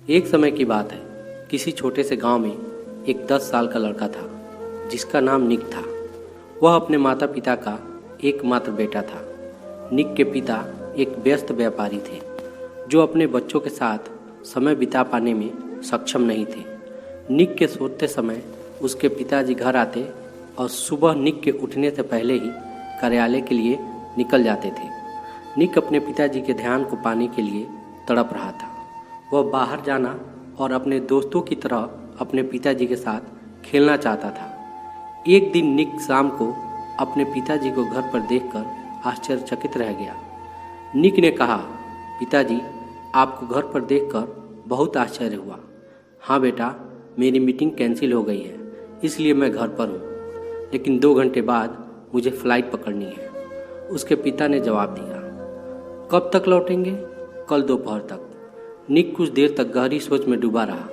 एक समय की बात है, किसी छोटे से गांव में एक 10 साल का लड़का था जिसका नाम निक था। वह अपने माता पिता का एकमात्र बेटा था। निक के पिता एक व्यस्त व्यापारी थे जो अपने बच्चों के साथ समय बिता पाने में सक्षम नहीं थे। निक के सोते समय उसके पिताजी घर आते और सुबह निक के उठने से पहले ही कार्यालय के लिए निकल जाते थे। निक अपने पिताजी के ध्यान को पाने के लिए तड़प रहा था। वह बाहर जाना और अपने दोस्तों की तरह अपने पिताजी के साथ खेलना चाहता था। एक दिन निक शाम को अपने पिताजी को घर पर देखकर आश्चर्यचकित रह गया। निक ने कहा, पिताजी, आपको घर पर देखकर बहुत आश्चर्य हुआ। हाँ बेटा, मेरी मीटिंग कैंसिल हो गई है, इसलिए मैं घर पर हूँ, लेकिन 2 घंटे बाद मुझे फ़्लाइट पकड़नी है। उसके पिता ने जवाब दिया। कब तक लौटेंगे? कल दोपहर तक। निक कुछ देर तक गहरी सोच में डूबा रहा।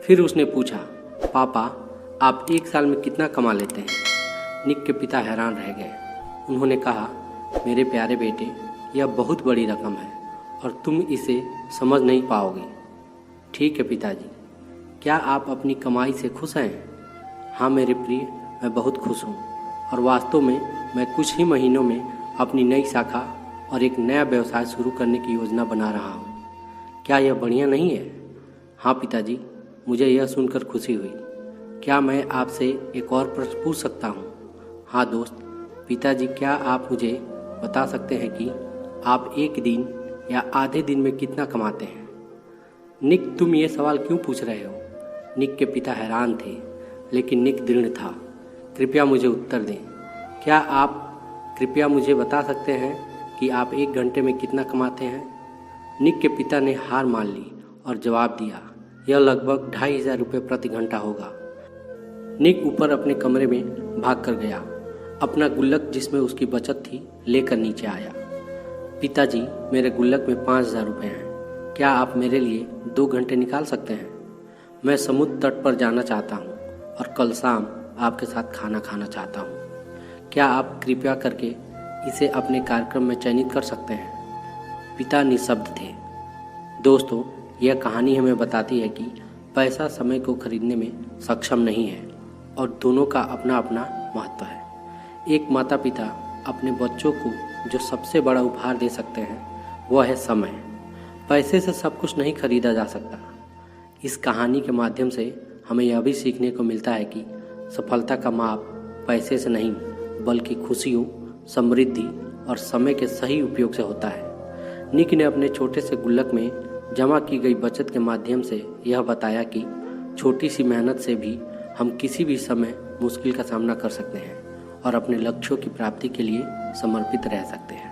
फिर उसने पूछा, पापा, आप 1 साल में कितना कमा लेते हैं? निक के पिता हैरान रह गए। उन्होंने कहा, मेरे प्यारे बेटे, यह बहुत बड़ी रकम है और तुम इसे समझ नहीं पाओगे। ठीक है पिताजी, क्या आप अपनी कमाई से खुश हैं? हाँ मेरे प्रिय, मैं बहुत खुश हूँ और वास्तव में मैं कुछ ही महीनों में अपनी नई शाखा और एक नया व्यवसाय शुरू करने की योजना बना रहा हूँ। क्या यह बढ़िया नहीं है? हाँ पिताजी, मुझे यह सुनकर खुशी हुई। क्या मैं आपसे एक और प्रश्न पूछ सकता हूँ? हाँ दोस्त। पिताजी, क्या आप मुझे बता सकते हैं कि आप एक दिन या आधे दिन में कितना कमाते हैं? निक, तुम ये सवाल क्यों पूछ रहे हो? निक के पिता हैरान थे, लेकिन निक दृढ़ था। कृपया मुझे उत्तर दें। क्या आप कृपया मुझे बता सकते हैं कि आप 1 घंटे में कितना कमाते हैं? निक के पिता ने हार मान ली और जवाब दिया, यह लगभग 2500 रुपये प्रति घंटा होगा। निक ऊपर अपने कमरे में भाग कर गया। अपना गुल्लक जिसमें उसकी बचत थी लेकर नीचे आया। पिताजी, मेरे गुल्लक में 5000 रुपये हैं। क्या आप मेरे लिए 2 घंटे निकाल सकते हैं? मैं समुद्र तट पर जाना चाहता हूँ और कल शाम आपके साथ खाना खाना चाहता हूँ। क्या आप कृपया करके इसे अपने कार्यक्रम में चयनित कर सकते हैं? पिता निःशब्द थे। दोस्तों, यह कहानी हमें बताती है कि पैसा समय को खरीदने में सक्षम नहीं है और दोनों का अपना अपना महत्व है। एक माता पिता अपने बच्चों को जो सबसे बड़ा उपहार दे सकते हैं वह है समय। पैसे से सब कुछ नहीं खरीदा जा सकता। इस कहानी के माध्यम से हमें यह भी सीखने को मिलता है कि सफलता का माप पैसे से नहीं बल्कि खुशियों, समृद्धि और समय के सही उपयोग से होता है। निक ने अपने छोटे से गुल्लक में जमा की गई बचत के माध्यम से यह बताया कि छोटी सी मेहनत से भी हम किसी भी समय मुश्किल का सामना कर सकते हैं और अपने लक्ष्यों की प्राप्ति के लिए समर्पित रह सकते हैं।